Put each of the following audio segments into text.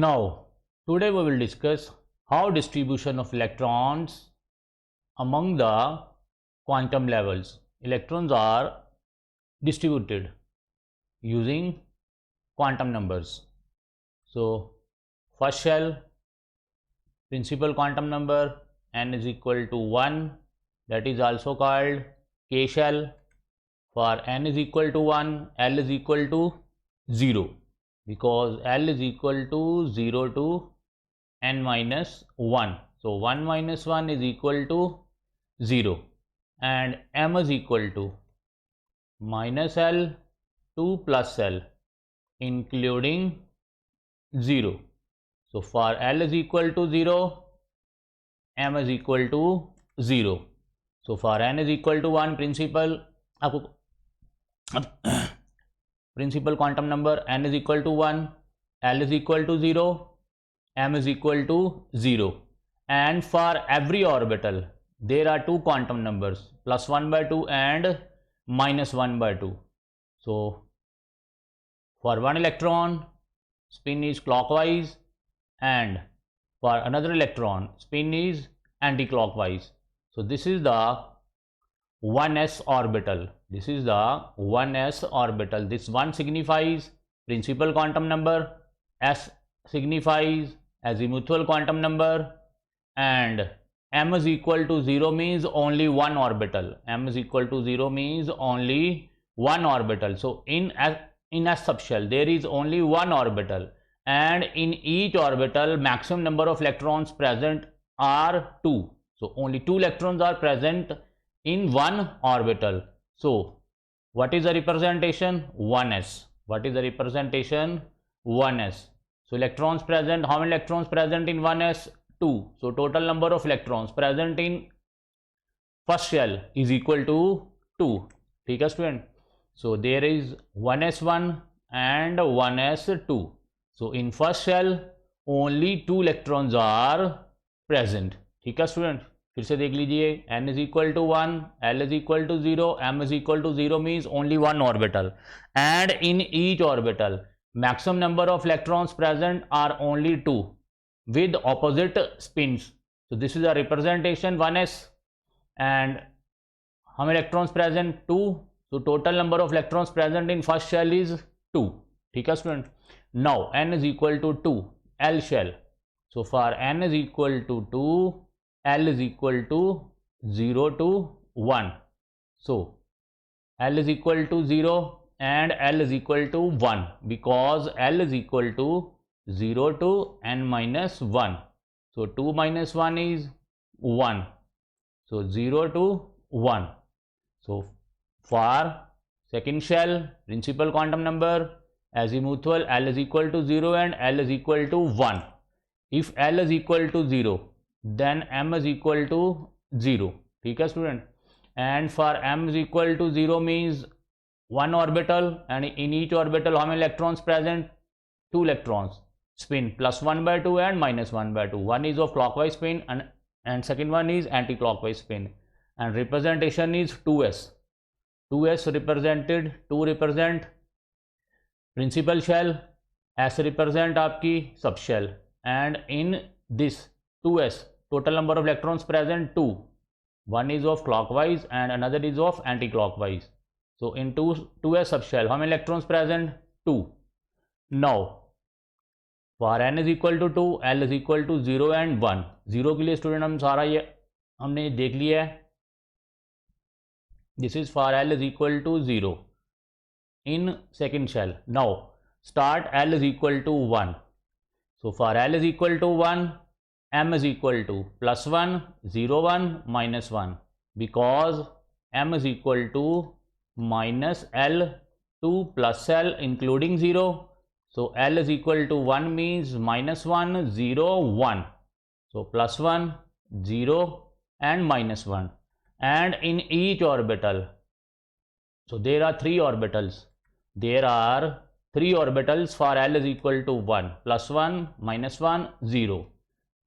Now today we will discuss how distribution of electrons among the quantum levels. Electrons are distributed using quantum numbers. So first shell, principal quantum number n is equal to 1, that is also called k shell. For n is equal to 1, L is equal to 0, because L is equal to 0 to n minus 1. So 1 minus 1 is equal to 0, and m is equal to minus L to plus L including 0. So for L is equal to 0, m is equal to 0. So for n is equal to 1, principal आपको principal quantum number n is equal to 1, L is equal to 0, m is equal to 0, and for every orbital there are two quantum numbers, plus 1 by 2 and minus 1 by 2. So for one electron spin is clockwise, and for another electron spin is anti-clockwise. So this is the 1s orbital. This is the 1s orbital. This 1 signifies principal quantum number, s signifies azimuthal quantum number, and m is equal to 0 means only one orbital. M is equal to 0 means only one orbital. So in s subshell there is only one orbital, and in each orbital maximum number of electrons present are 2. So only 2 electrons are present in one orbital. So what is the representation? 1s. What is the representation? 1s. So electrons present, how many electrons present in 1s? 2. So total number of electrons present in first shell is equal to 2. ठीक है student? So there is 1s1 and 1s2. So in first shell only 2 electrons are present. ठीक है student? फिर से देख लीजिए, n is equal to 1, L is equal to 0, m is equal to 0 means only one orbital, and in each orbital maximum number of electrons present are only 2 with opposite spins. So this is a representation 1s, and how many electrons present? 2. So total number of electrons present in first shell is 2. ठीक है student? Now n is equal to 2, L shell. So for n is equal to 2, L is equal to 0 to 1. So L is equal to 0 and L is equal to 1, because L is equal to 0 to n minus 1. So 2 minus 1 is 1. So 0 to 1. So for second shell, principal quantum number, azimuthal, L is equal to 0 and L is equal to 1. If L is equal to 0, then m is equal to 0. ठीक है student? And for m is equal to 0 means one orbital, and in each orbital how many electrons present? 2 electrons. Spin plus 1 by 2 and minus 1 by 2. One is of clockwise spin and second one is anti-clockwise spin. And representation is 2s. 2s represented, 2 represent principal shell, s represent आपकी subshell, and in this 2s total number of electrons present 2. One is of clockwise and another is of anti-clockwise. So in 2s subshell how many electrons present? 2. Now for n is equal to 2, L is equal to 0 and 1. 0 के लिए student हम सारा ये हमने देख लिया है. This is for L is equal to 0 in second shell. Now start L is equal to 1. So for L is equal to 1, m is equal to plus 1, 0, 1, minus 1, because m is equal to minus L to plus L including 0. So L is equal to 1 means minus 1, 0, 1. So plus 1, 0 and minus 1. And in each orbital, so there are 3 orbitals. There are 3 orbitals for L is equal to 1, plus 1, minus 1, 0.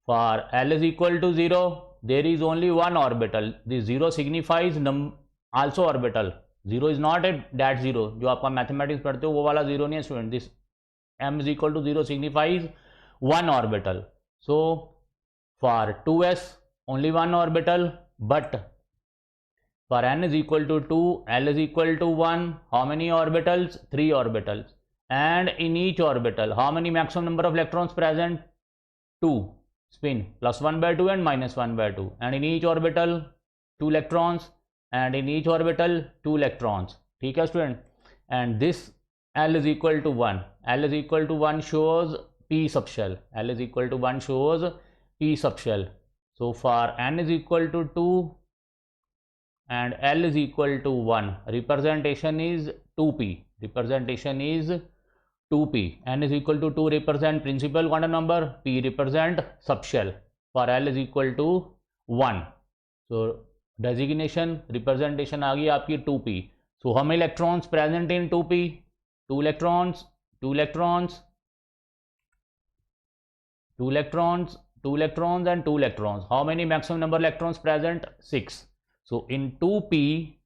For L is equal to 0, there is only one orbital. The 0 signifies also orbital. 0 is not a that 0. जो आपका mathematics पढ़ते हो वो वाला 0 नहीं है student. This m is equal to 0 signifies one orbital. So for 2s only one orbital, but for n is equal to 2, L is equal to 1, how many orbitals? 3 orbitals. And in each orbital, how many maximum number of electrons present? 2. Spin plus 1 by 2 and minus 1 by 2. And in each orbital 2 electrons, and in each orbital 2 electrons. ठीक है student? And this L is equal to 1. L is equal to 1 shows P subshell. L is equal to 1 shows P subshell. So for n is equal to 2 and L is equal to 1, representation is 2p. Representation is 2p. N is equal to 2 represent principal quantum number, P represent subshell. For L is equal to 1. So designation representation आ गई आपकी 2p. So how many electrons present in 2p? 2 electrons, 2 electrons, 2 electrons, 2 electrons and 2 electrons. How many maximum number of electrons present? 6. So in 2p,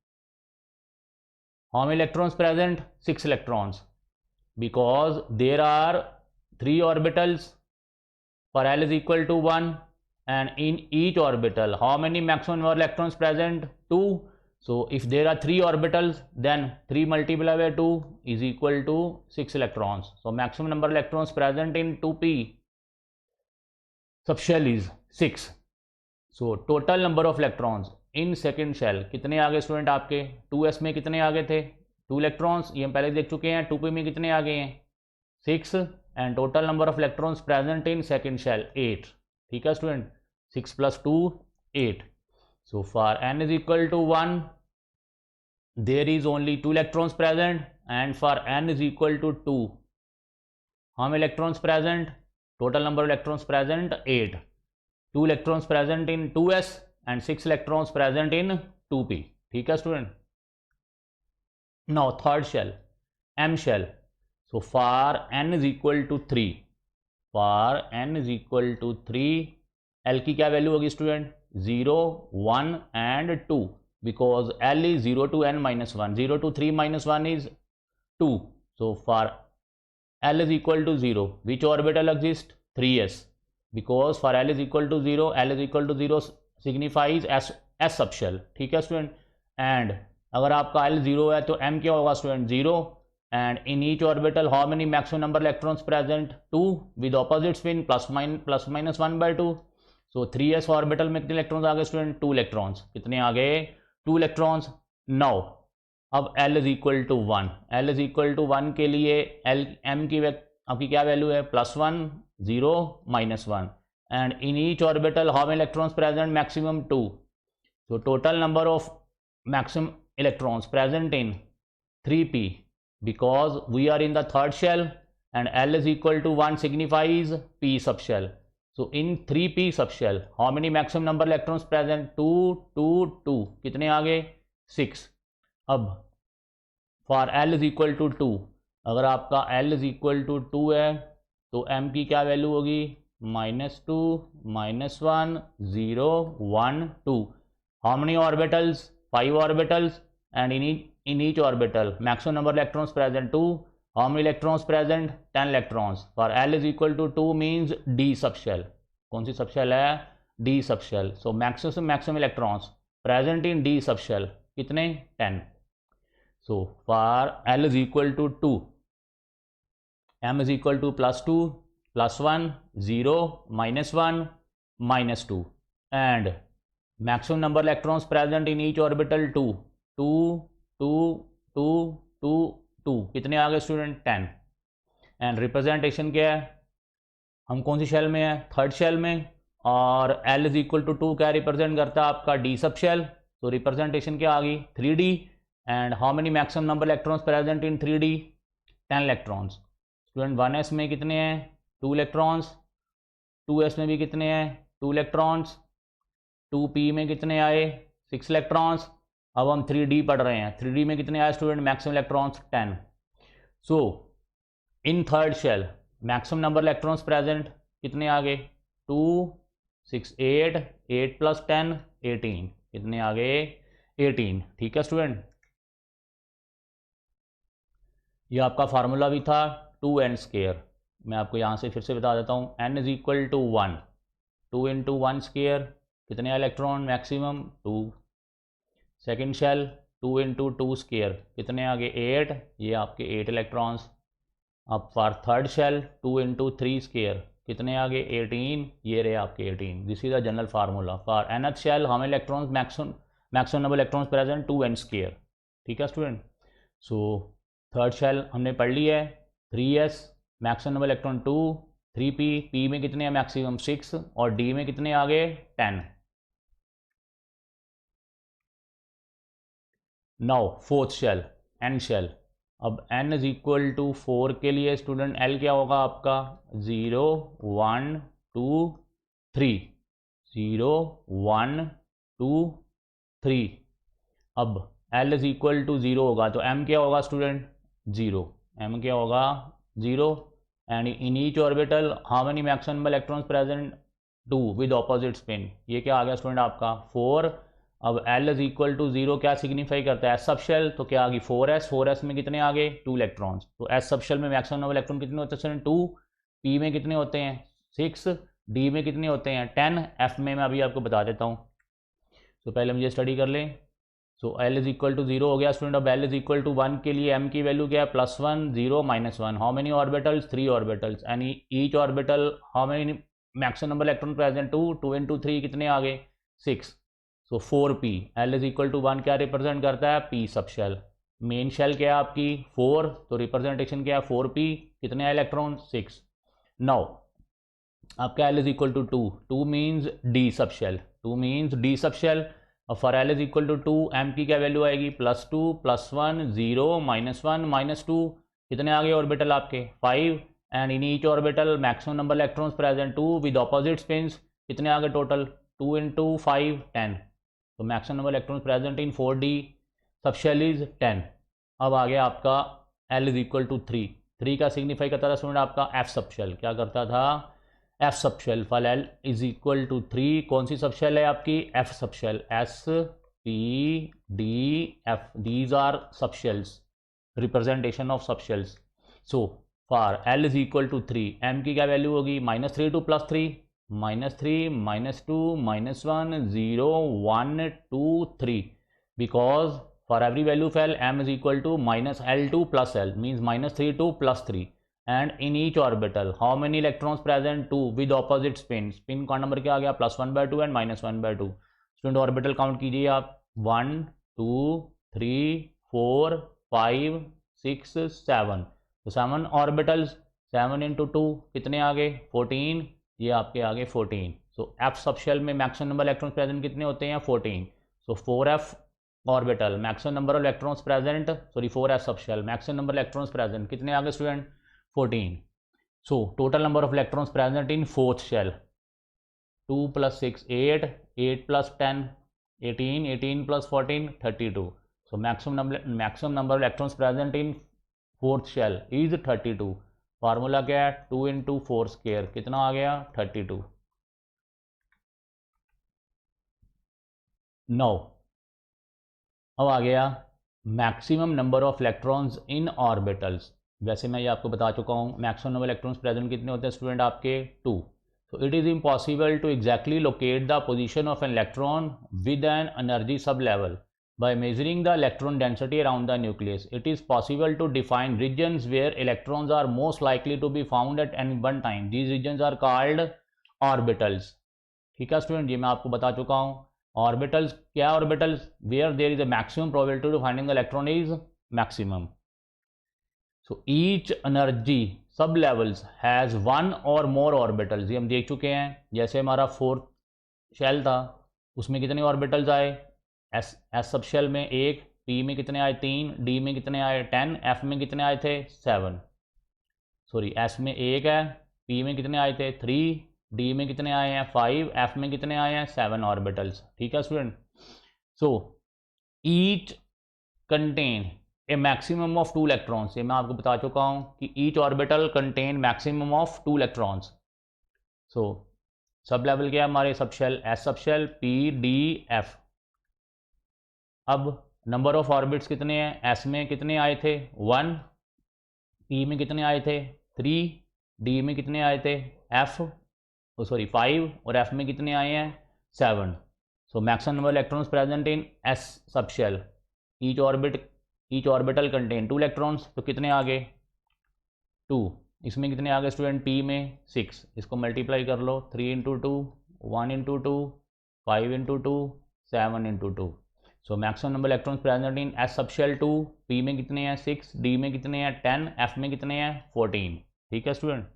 how many electrons present? 6 electrons. Because there are 3 orbitals. For L is equal to 1, and in each orbital, how many maximum number of electrons present? 2. So if there are 3 orbitals, then 3 multiplied by 2 is equal to 6 electrons. So maximum number of electrons present in 2p subshell is 6. So total number of electrons in second shell कितने आ गए student आपके? 2s में कितने आ गए थे? 2 electrons, ये हम पहले देख चुके हैं. 2p में कितने आ गए हैं? 6. And total number of electrons present in second shell 8. ठीक है student? 6 plus 2 8. So for n is equal to 1, there is only 2 electrons present, and for n is equal to 2, how many electrons present? Total number of electrons present 8. 2 electrons present in 2s and 6 electrons present in 2p. ठीक है student? Now third shell, M shell. So for n is equal to 3, for n is equal to 3, L की क्या value होगी student? 0, 1 and 2, because L is 0 to n minus 1. 0 to 3 minus 1 is 2. So for L is equal to 0, which orbital exists? 3s. Because for L is equal to 0, L is equal to 0 signifies S subshell. ठीक है student? And अगर आपका L 0 है तो M क्या होगा student? 0. And in each orbital how many maximum number electrons present? 2 with opposite spin plus minus 1 by 2. So 3s orbital में कितने इलेक्ट्रॉन्स आ गए स्टूडेंट? 2 इलेक्ट्रॉन्स. कितने आ गए? 2 इलेक्ट्रॉन्स. नाउ अब L is equal to 1. L is equal to 1 के लिए M की आपकी क्या वैल्यू है? +1, 0, -1. And in each orbital how many electrons present? Maximum 2. So total number of maximum electrons present in 3p, because we are in the third shell and L is equal to 1 signifies p subshell. So in 3p subshell how many maximum number electrons present? 2, 2, 2. कितने आ गए? 6. अब for L is equal to 2, अगर आपका L is equal to 2 है तो M की क्या वैल्यू होगी? -2, -1, 0, 1, 2. How many orbitals? 5 orbitals. And in each orbital maximum number of electrons present 2. How many electrons present? 10 electrons. For L is equal to 2 means D subshell. कौन सी subshell है? D subshell. So maximum electrons present in D subshell कितने? 10. So for L is equal to 2, M is equal to +2, +1, 0, -1, -2. And maximum number electrons present in each orbital 2, 2, 2, 2, 2, 2. कितने आ गए student? 10. And representation क्या है? हम कौन सी shell में है? थर्ड शेल में. और L इज इक्वल टू 2 क्या रिप्रेजेंट करता है? आपका D सब शेल. तो रिप्रेजेंटेशन क्या आ गई? 3D. And how many maximum number electrons present in 3D? 10 electrons. Student 1s में कितने हैं? 2 इलेक्ट्रॉन्स. 2s में भी कितने हैं? 2 इलेक्ट्रॉन्स. 2p में कितने आए? 6 इलेक्ट्रॉन्स. अब हम 3D पढ़ रहे हैं. 3D में कितने आए student? Maximum electrons 10. So in third shell maximum number electrons present कितने आ गए? 2, 6, 8, 8 + 10, 18. कितने आ गए? 18. ठीक है स्टूडेंट? ये आपका फार्मूला भी था 2n². मैं आपको यहाँ से फिर से बता देता हूँ, n is equal to 1, 2 into 1 square, कितने electron maximum 2। Second shell 2 into 2 square, कितने आगे 8, ये आपके 8 इलेक्ट्रॉन्स। अब for third shell 2 into 3 square, कितने आगे 18, ये रहे आपके 18। This is the general formula for nth shell. हम electrons maximum number electrons present 2n square. ठीक है स्टूडेंट। सो थर्ड शेल हमने पढ़ लिया है, 3s, maximum number electron 2, 3p, p में कितने हैं मैक्सिमम 6 और d में कितने आ गए 10। नाउ फोर्थ शेल, n शेल। अब n इज इक्वल टू 4 के लिए स्टूडेंट l क्या होगा आपका 0 1 2 3, 0 1 2 3। अब l इज इक्वल टू 0 होगा तो m क्या होगा स्टूडेंट 0, m क्या होगा 0। And in each orbital how many maximum electrons present 2 with opposite spin, ये क्या आ गया स्टूडेंट आपका 4। अब L इज इक्वल टू 0 क्या सिग्निफाई करता है एस सब शेल, तो क्या आ गई 4s, 4s में कितने आ गए 2 इलेक्ट्रॉन्स। तो एस सब शेल में मैक्सिमम नंबर इलेक्ट्रॉन कितने होते हैं स्टूडेंट 2, P में कितने होते हैं 6, D में कितने होते हैं 10, F में मैं अभी आपको बता देता हूँ। तो पहले मुझे स्टडी कर लें। सो L इज इक्वल टू 0 हो गया स्टूडेंट। अब L इज इक्वल टू 1 के लिए M की वैल्यू क्या है +1 0 -1। How many orbitals 3 orbitals and each orbital how many maximum number electron present 2, 2 into 3 कितने आ गए 6। So 4p, L is equal to 1 क्या रिप्रेजेंट करता है p सब शेल। मेन शेल क्या है आपकी 4, तो रिप्रेजेंटेशन क्या है 4p, कितने इलेक्ट्रॉन 6। नाउ आपका L is equal to 2, 2 means d sub shell, 2 means d sub shell. और for L is equal to 2 m की क्या वैल्यू आएगी +2 +1 0 -1 -2, कितने आ गए ऑर्बिटल आपके 5। And in each orbital maximum number electrons present 2 with opposite spins, कितने आ गए टोटल 2 इंटू 5 10। तो maximum number electrons present in 4d sub shell is 10। अब आ गया आपका L इज इक्वल टू 3, 3 का सिग्निफाई करता था स्टूडेंट आपका F सब शेल, क्या करता था F sub shell. For L is equal to 3, कौन सी सब शेल है आपकी F sub shell, S P D F, these are sub shells, representation of sub shells. So for L is equal to 3, M की क्या value होगी -3 to +3, -3 -2 -1 0 1 2 3, because for every value of L m is equal to -L2 plus L means -3 to +3। and in each orbital how many electrons present 2 with opposite spin, spin का number क्या आ गया +1/2 and -1/2। Student orbital count कीजिए आप 1 2 3 4 5 6 7, तो 7 orbitals, 7 into 2 कितने आ गए 14, ये आपके आगे 14। सो एफ सब शेल में मैक्सिमम नंबर इलेक्ट्रॉन्स प्रेजेंट कितने होते हैं 14। So 4f orbital maximum number of electrons present, sorry 4s sub shell maximum number electrons present कितने आ गए student 14। So total number of electrons present in fourth shell 2 + 6 8, 8 + 10 18, 18 + 14 32। So maximum number of electrons present in fourth shell is 32। Formula क्या है 2 into 4 square, कितना आ गया 32। नौ अब आ गया maximum number of electrons in orbitals. वैसे मैं ये आपको बता चुका हूँ मैक्सिमम नंबर इलेक्ट्रॉन्स प्रेजेंट कितने होते हैं स्टूडेंट आपके 2। तो it is impossible to exactly locate the position of an electron with an energy sub level by measuring the electron density around the nucleus. It is possible to define regions where electrons are most likely to be found at any one time. These regions are called orbitals. ठीक है student, ये मैं आपको बता चुका हूँ। Orbitals क्या, orbitals where there is a maximum probability to finding the electron is maximum. So each energy sub levels has 1 or more orbitals, ये हम देख चुके हैं। जैसे हमारा फोर्थ शेल था उसमें कितने ऑर्बिटल्स आए एस सब शेल में 1, पी में कितने आए 3, डी में कितने आए 10, एफ में कितने आए थे 7, सॉरी एस में 1 है, पी में कितने आए थे 3, डी में कितने आए हैं 5, एफ में कितने आए हैं 7 ऑर्बिटल्स। ठीक है student. So each contain a maximum of 2 electrons, ये मैं आपको बता चुका हूँ कि each orbital contain maximum of 2 electrons. So sub level क्या है हमारे sub shell S sub shell P D F. अब नंबर ऑफ ऑर्बिट्स कितने हैं, एस में कितने आए थे 1, पी में कितने आए थे 3, डी में कितने आए थे एफ, सॉरी 5, और एफ में कितने आए हैं 7. So maximum number electrons present in S sub shell, each orbital contain 2 electrons, तो कितने आ गए 2. इसमें कितने आ गए स्टूडेंट, पी में 6, इसको मल्टीप्लाई कर लो, 3 into 2, 1 into 2, 5 into 2, 7 into 2. So maximum number electrons present in S sub shell 2, P में कितने हैं 6, डी में कितने हैं 10, एफ में कितने हैं 14. ठीक है student.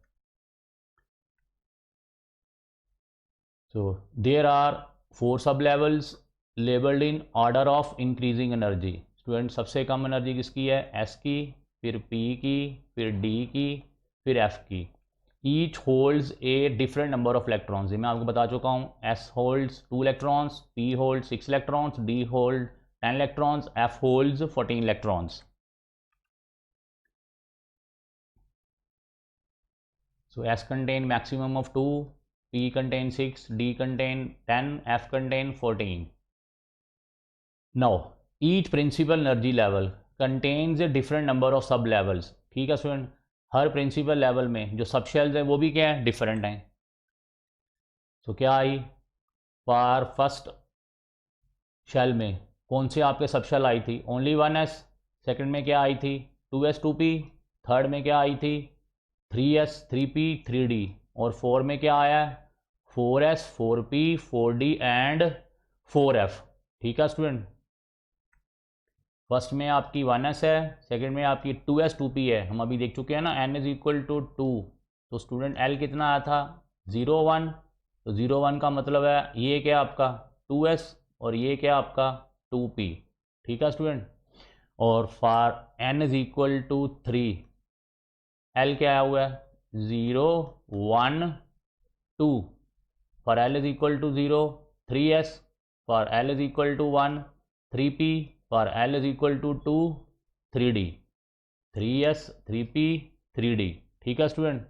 So there are 4 sub levels labeled in order of increasing energy. Student सबसे कम एनर्जी किसकी है, S की, फिर P की, फिर D की, फिर F की. Each holds a different number of electrons. ये मैं आपको बता चुका हूँ. S holds 2 electrons, P holds 6 electrons, D holds 10 electrons, F holds 14 electrons. So S contain maximum of 2, P contain 6, D contain 10, F contain 14. Now, each principal energy level contains a different number of sub levels. ठीक है student, हर principal level में जो सब shells हैं वो भी क्या है, डिफरेंट हैं. तो क्या आई, फॉर फर्स्ट शेल में कौन से आपके सब शेल आई थी, ओनली 1s. सेकंड में क्या आई थी 2s 2p. थर्ड में क्या आई थी 3s 3p 3d. और 4 में क्या आया है 4s 4p 4d and 4f. ठीक है स्टूडेंट, फर्स्ट में आपकी 1s है, सेकंड में आपकी 2s 2p है. हम अभी देख चुके हैं ना, n इज इक्वल टू 2. तो स्टूडेंट l कितना आया था 0 1. तो 0 1 का मतलब है ये क्या आपका 2s और ये क्या आपका 2p. ठीक है स्टूडेंट. और for n is equal to 3, l क्या आया हुआ है 0 1 2. For l is equal to 0 3s. For l is equal to 1 3p. For l is equal to 2 3d. 3s 3p 3d. ठीक है student.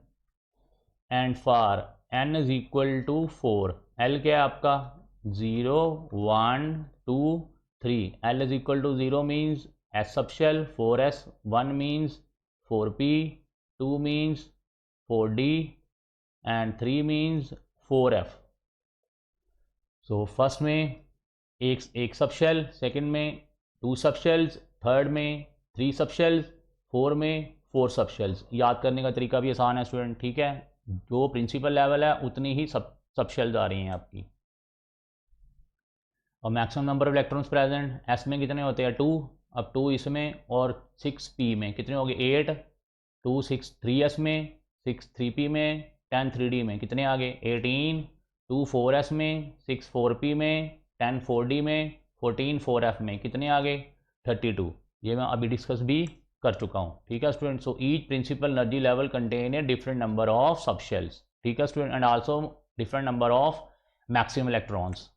And for n is equal to 4, l क्या है आपका 0 1 2 3. l is equal to 0 means s sub shell 4s, 1 means 4p, 2 means 4d and 3 means 4f. So first में एक सब shell, second में 2 सब शेल्स, थर्ड में 3 सब शेल्स, 4 में 4 सब शेल्स. याद करने का तरीका भी आसान है स्टूडेंट. ठीक है, जो प्रिंसिपल लेवल है उतनी ही सब शेल्स आ रही हैं आपकी. और maximum number of electrons present S में कितने होते हैं 2. अब 2 इसमें और 6p में कितने हो गए 8. 2 6 3s में, 6 3p में, 10 3d में कितने आ गए 18. 2 4s में, 6 4p में, 10 4d में, 14 4f में कितने आ गए 32. ये मैं अभी डिस्कस भी कर चुका हूँ. ठीक है student. So each principal energy level contain a different number of sub shells. ठीक है student. And also different number of maximum electrons.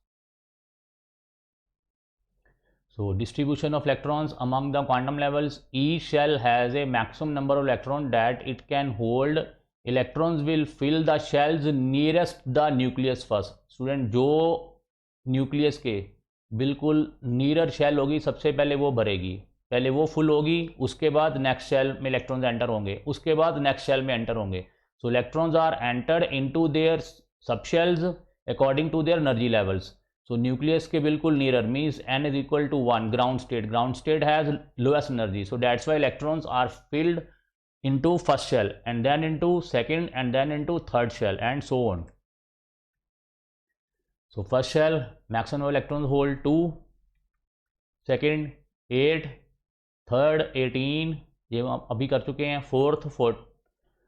So distribution of electrons among the quantum levels, each shell has a maximum number of electrons that it can hold. Electrons will fill the shells nearest the nucleus first. Student, जो nucleus के बिल्कुल near shell होगी सबसे पहले वो भरेगी. पहले वो फुल होगी, उसके बाद नेक्स्ट शेल में इलेक्ट्रॉन्स एंटर होंगे, उसके बाद नेक्स्ट शेल में एंटर होंगे. So electrons are entered into their sub shells according to their energy levels. So nucleus के बिल्कुल near means n is equal to 1. Ground state has lowest energy, so that's why electrons are filled into first shell and then into second and then into third shell and so on. So first shell maximum electrons hold 2, second 8, third 18, ये हम अभी कर चुके हैं. Fourth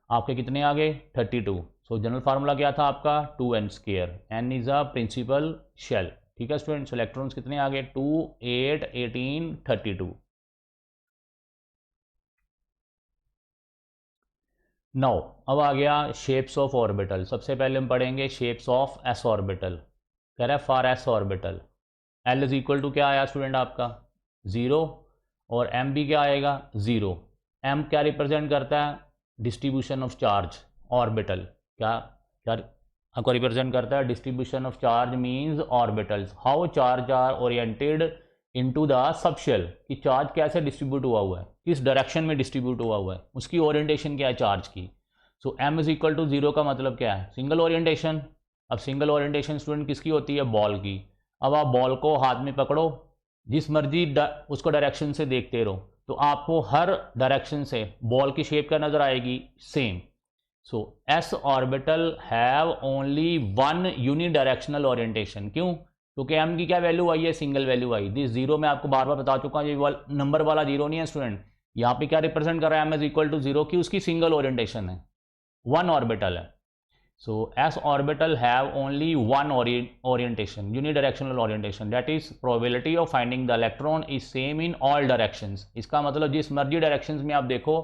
आपके कितने आ गए 32. सो जनरल फार्मूला क्या था आपका 2n². n is a principal shell. ठीक है स्टूडेंट. सो इलेक्ट्रॉन्स कितने आ गए 2 8 18 32. नाउ अब आ गया शेप्स ऑफ ऑर्बिटल. सबसे पहले हम पढ़ेंगे शेप्स ऑफ एस ऑर्बिटल. कह रहा है for S orbital L is equal to क्या आया स्टूडेंट आपका 0 और एम भी क्या आएगा 0. एम क्या रिप्रेजेंट करता है डिस्ट्रीब्यूशन ऑफ चार्ज. ऑर्बिटल क्या क्या आपको रिप्रेजेंट करता है distribution of charge means orbitals. How charge are oriented into the sub shell, कि चार्ज कैसे डिस्ट्रीब्यूट हुआ है, किस डायरेक्शन में डिस्ट्रीब्यूट हुआ है, उसकी ओरिएंटेशन क्या है चार्ज की. सो m इज इक्वल टू 0 का मतलब क्या है? Single orientation. अब सिंगल ओरिएंटेशन स्टूडेंट किसकी होती है? बॉल की। अब आप बॉल को हाथ में पकड़ो, जिस मर्जी उसको डायरेक्शन से देखते रहो, तो आपको हर डायरेक्शन से बॉल की शेप क्या नज़र आएगी? Same. So S orbital have only one unidirectional orientation. क्यों? क्योंकि एम की क्या वैल्यू आई है? Single value I. This zero मैं आपको बार बार बता चुका हूँ, ये नंबर वाला जीरो नहीं है स्टूडेंट। यहाँ पे क्या रिप्रेजेंट कर रहा है? M is equal to zero की उसकी सिंगल ओरिएंटेशन है, वन ऑर्बिटल है। So S orbital have only one orientation, unidirectional orientation. That is probability of finding the electron is same in all directions. इसका मतलब जिस मर्जी डायरेक्शंस में आप देखो,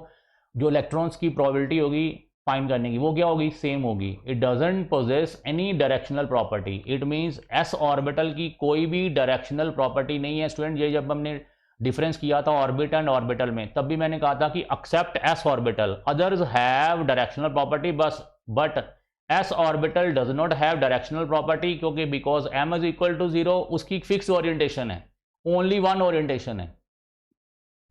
जो इलेक्ट्रॉन्स की प्रोबेबिलिटी होगी फाइंड करने की, वो क्या होगी? सेम होगी। It doesn't possess any directional property. It means S orbital की कोई भी डायरेक्शनल प्रॉपर्टी नहीं है स्टूडेंट। ये जब हमने डिफरेंस किया था ऑर्बिट एंड ऑर्बिटल में, तब भी मैंने कहा था कि except S orbital others have directional property, but S orbital does not have directional property, क्योंकि because M is equal to zero उसकी फिक्स ओरिएंटेशन है, ओनली वन ओरिएंटेशन है।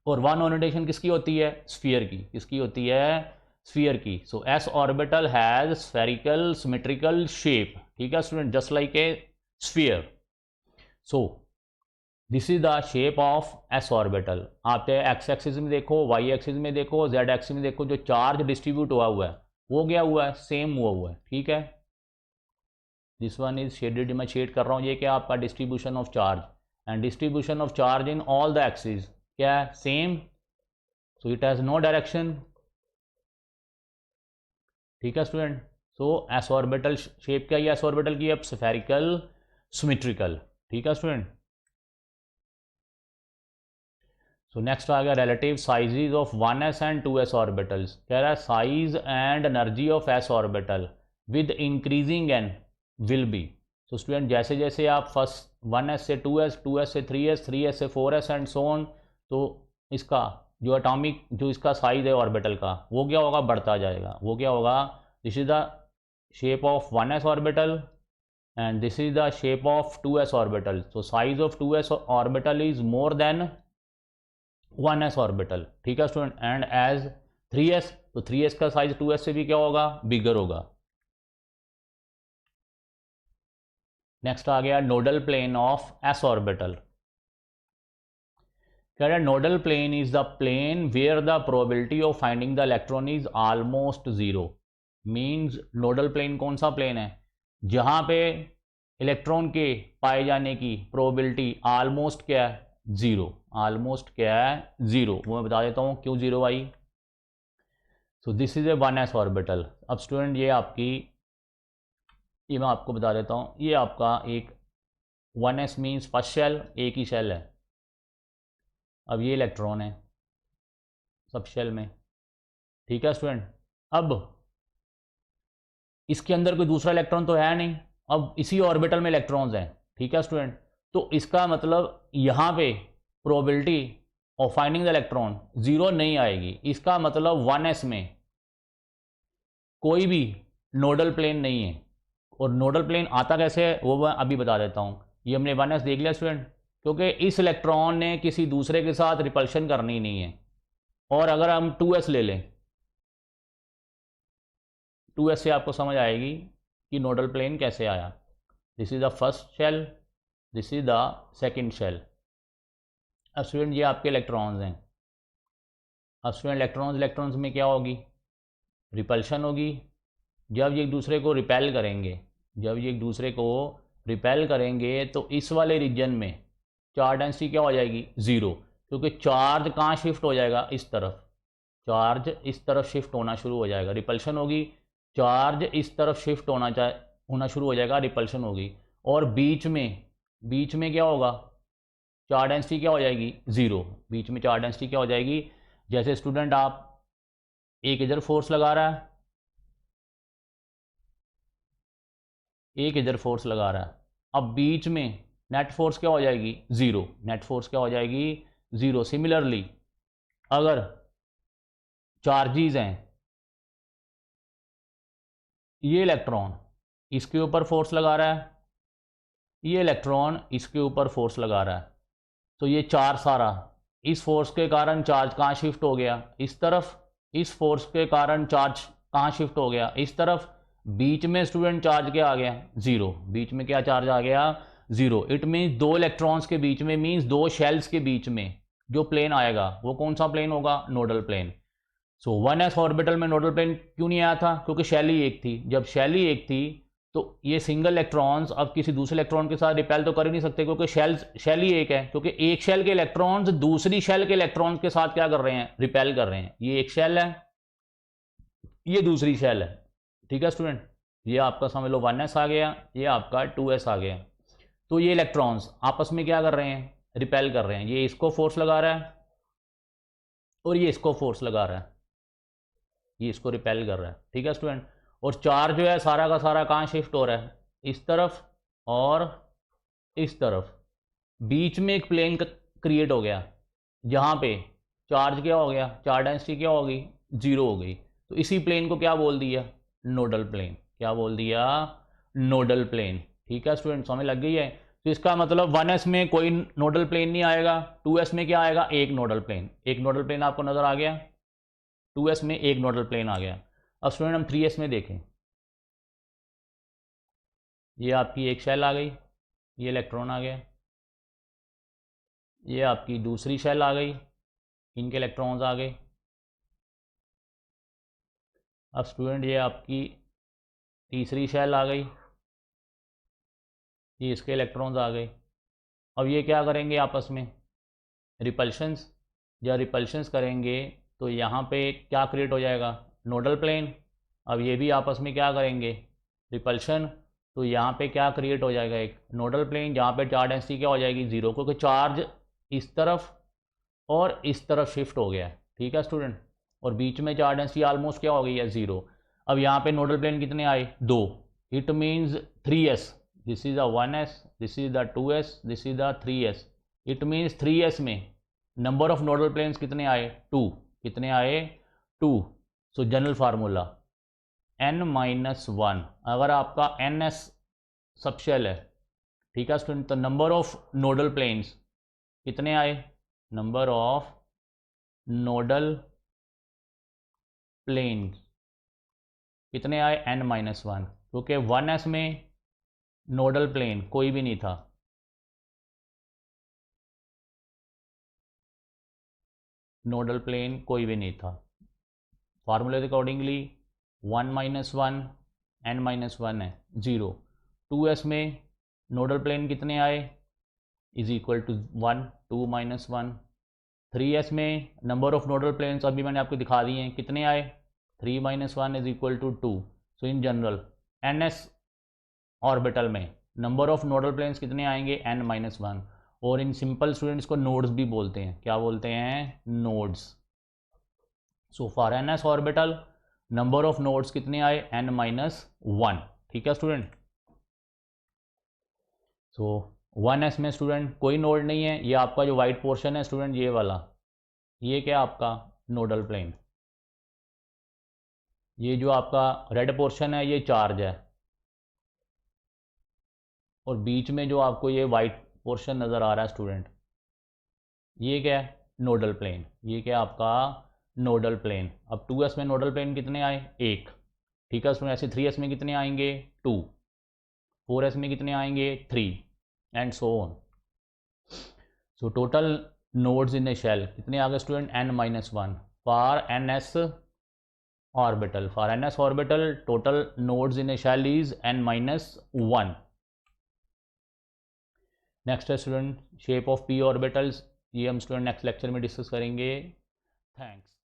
और वन ओरिएंटेशन किसकी होती है? स्फीयर की। किसकी होती है? स्फीयर की। So S orbital has spherical symmetrical shape. ठीक है student, just like a sphere. So this is the shape of S orbital. आप एक्स एक्सिस में देखो, वाई एक्सिस में देखो, जेड एक्सिस में देखो, जो चार्ज डिस्ट्रीब्यूट हुआ है वो क्या हुआ है? सेम हुआ है। ठीक है, दिस वन इज शेडेड, मैं शेड कर रहा हूँ, ये क्या आपका distribution of charge, and distribution of charge in all the axis क्या है? Same. So it has no direction. ठीक है student, so S orbital shape क्या है? एस ऑर्बिटल की अब स्फेरिकल सिमेट्रिकल। ठीक है स्टूडेंट। सो नेक्स्ट आ गया relative sizes of 1s and 2s orbitals. कह रहा है size and energy of s orbital with increasing N will be. So student जैसे जैसे आप फर्स्ट 1s से 2s, 2s से 3s, 3s से 4s एंड सो ऑन, तो इसका जो एटॉमिक जो इसका साइज है ऑर्बिटल का, वो क्या होगा? बढ़ता जाएगा। वो क्या होगा? This is the shape of 1s orbital and this is the shape of 2s orbital. So size of 2s orbital is more than 1s orbital. ठीक है स्टूडेंट, एंड एज 3s, तो 3s का साइज 2s से भी क्या होगा? बिगर होगा। Next आ गया nodal plane of s orbital. कह रहा है nodal plane is the plane where the probability of finding the electron is almost zero. Means nodal plane कौन सा प्लेन है? जहां पे इलेक्ट्रॉन के पाए जाने की प्रोबेबिलिटी ऑलमोस्ट क्या है? जीरो। ऑलमोस्ट क्या है? जीरो। वो मैं बता देता हूँ क्यों zero I. So this is a 1s orbital. अब स्टूडेंट ये आपकी, ये मैं आपको बता देता हूँ, ये आपका एक 1s मीन्स फर्स्ट शेल, एक ही शेल है। अब ये इलेक्ट्रॉन है सब शेल में। ठीक है स्टूडेंट, अब इसके अंदर कोई दूसरा इलेक्ट्रॉन तो है नहीं, अब इसी ऑर्बिटल में इलेक्ट्रॉन्स हैं। ठीक है स्टूडेंट, तो इसका मतलब यहाँ पे probability of finding the electron zero नहीं आएगी। इसका मतलब 1s में कोई भी नोडल प्लेन नहीं है। और नोडल प्लेन आता कैसे है वो मैं अभी बता देता हूँ। ये हमने 1s देख लिया स्टूडेंट, क्योंकि इस इलेक्ट्रॉन ने किसी दूसरे के साथ रिपल्शन करनी नहीं है। और अगर हम 2s ले लें, 2s से आपको समझ आएगी कि नोडल प्लेन कैसे आया। This is the first shell, this is the second shell. अब स्टूडेंट ये आपके इलेक्ट्रॉन्स हैं। अब स्टूडेंट इलेक्ट्रॉन्स में क्या होगी? रिपल्शन होगी। जब ये एक दूसरे को रिपेल करेंगे, जब ये एक दूसरे को रिपेल करेंगे तो इस वाले रीजन में चार्ज डेंसिटी क्या हो जाएगी? ज़ीरो। क्योंकि चार्ज कहाँ शिफ्ट हो जाएगा? इस तरफ। चार्ज इस तरफ शिफ्ट होना शुरू हो जाएगा, रिपल्शन होगी। चार्ज इस तरफ शिफ्ट होना शुरू हो जाएगा, रिपल्शन होगी। और बीच में क्या होगा? चार्ज डेंसिटी क्या हो जाएगी? ज़ीरो। बीच में चार्ज डेंसिटी क्या हो जाएगी? जैसे स्टूडेंट आप एक इधर फोर्स लगा रहा है, एक इधर फोर्स लगा रहा है, अब बीच में नेट फोर्स क्या हो जाएगी? ज़ीरो। नेट फोर्स क्या हो जाएगी? ज़ीरो। सिमिलरली अगर चार्जेस हैं, ये इलेक्ट्रॉन इसके ऊपर फोर्स लगा रहा है, ये इलेक्ट्रॉन इसके ऊपर फोर्स लगा रहा है, तो ये चार्ज सारा इस फोर्स के कारण चार्ज कहाँ शिफ्ट हो गया? इस तरफ। इस फोर्स के कारण चार्ज कहाँ शिफ्ट हो गया, इस तरफ। बीच में स्टूडेंट चार्ज क्या आ गया, जीरो। बीच में क्या चार्ज आ गया, जीरो। इट मीन्स दो इलेक्ट्रॉन्स के बीच में, मीन्स दो शेल्स के बीच में जो प्लेन आएगा वो कौन सा प्लेन होगा, नोडल प्लेन। सो 1s ऑर्बिटल में नोडल प्लेन क्यों नहीं आया था, क्योंकि शेल ही एक थी। जब शेल ही एक थी तो ये सिंगल इलेक्ट्रॉन्स अब किसी दूसरे इलेक्ट्रॉन के साथ रिपेल तो कर ही नहीं सकते, क्योंकि शेल ही एक है। क्योंकि एक शेल के इलेक्ट्रॉन्स दूसरी शेल के इलेक्ट्रॉन्स के साथ क्या कर रहे हैं, रिपेल कर रहे हैं। ये एक शेल है, ये दूसरी शेल है। ठीक है स्टूडेंट, ये आपका समझ लो 1s आ गया, ये आपका 2s आ गया। तो ये इलेक्ट्रॉन्स आपस में क्या कर रहे हैं, रिपेल कर रहे हैं। ये इसको फोर्स लगा रहा है और ये इसको फोर्स लगा रहा है, ये इसको रिपेल कर रहा है। ठीक है स्टूडेंट, और चार्ज जो है सारा का सारा कहाँ शिफ्ट हो रहा है, इस तरफ और इस तरफ। बीच में एक प्लेन क्रिएट हो गया, जहाँ पे चार्ज क्या हो गया, चार्ज डेंसिटी क्या हो गई, जीरो हो गई। तो इसी प्लेन को क्या बोल दिया, नोडल प्लेन। क्या बोल दिया, नोडल प्लेन। ठीक है स्टूडेंट, समझ लग गई है। तो इसका मतलब 1s में कोई नोडल प्लेन नहीं आएगा, 2s में क्या आएगा, एक नोडल प्लेन। एक नोडल प्लेन आपको नजर आ गया, 2s में एक नोडल प्लेन आ गया। अब स्टूडेंट हम 3s में देखें, ये आपकी एक शेल आ गई, ये इलेक्ट्रॉन आ गया, ये आपकी दूसरी शेल आ गई, इनके इलेक्ट्रॉन्स आ गए। अब स्टूडेंट ये आपकी तीसरी शेल आ गई, ये इसके इलेक्ट्रॉन्स आ गए। अब ये क्या करेंगे आपस में, रिपल्शंस। जब रिपल्शंस करेंगे तो यहाँ पे क्या क्रिएट हो जाएगा, नोडल प्लेन। अब ये भी आपस में क्या करेंगे, रिपल्शन। तो यहाँ पे क्या क्रिएट हो जाएगा, एक नोडल प्लेन, जहाँ पे चार्ज डेंसिटी क्या हो जाएगी, जीरो, क्योंकि चार्ज इस तरफ और इस तरफ शिफ्ट हो गया है। ठीक है स्टूडेंट, और बीच में चार्ज डेंसिटी ऑलमोस्ट क्या हो गई है, जीरो। अब यहाँ पे नोडल प्लेन कितने आए, दो। It means 3s, this is the 1s, this is the 2s, this is the 3s। It means 3s में नंबर ऑफ नोडल प्लेन्स कितने आए, टू। कितने आए, to. So general formula n-1। अगर आपका ns सबशेल है, ठीक है स्टूडेंट, तो नंबर ऑफ नोडल प्लेन्स कितने आए, नंबर ऑफ नोडल प्लेन कितने आए, n-1, क्योंकि 1s में नोडल प्लेन कोई भी नहीं था। नोडल प्लेन कोई भी नहीं था। फार्मूले के अकॉर्डिंगली 1-1 n-1 है, जीरो। 2s में नोडल प्लेन कितने आए, इज इक्वल टू 1, 2-1। 3s में नंबर ऑफ नोडल प्लेन्स अभी मैंने आपको दिखा दिए हैं, कितने आए, 3-1 is equal to 2। So in general ns orbital में नंबर ऑफ नोडल प्लेन्स कितने आएंगे, n-1। और इन सिंपल स्टूडेंट्स को नोड्स भी बोलते हैं, क्या बोलते हैं, nodes. So for ns orbital number of nodes कितने आए, n-1। ठीक है स्टूडेंट, सो 1s में स्टूडेंट कोई नोड नहीं है। ये आपका जो वाइट पोर्शन है स्टूडेंट, ये वाला, ये क्या आपका नोडल प्लेन। ये जो आपका रेड पोर्शन है ये चार्ज है, और बीच में जो आपको ये वाइट पोर्शन नज़र आ रहा है स्टूडेंट, ये क्या है, नोडल प्लेन। ये क्या आपका नोडल प्लेन। अब 2s में नोडल प्लेन कितने आए, एक। ठीक है स्टूडेंट, ऐसे 3s में कितने आएंगे, 2। 4s में कितने आएंगे, 3, and so on. So total nodes in a shell कितने आ गए student, n-1 for ns orbital. For ns orbital total nodes in a shell is n-1। Next है student shape of p orbitals, ये हम student next lecture में discuss करेंगे। Thanks.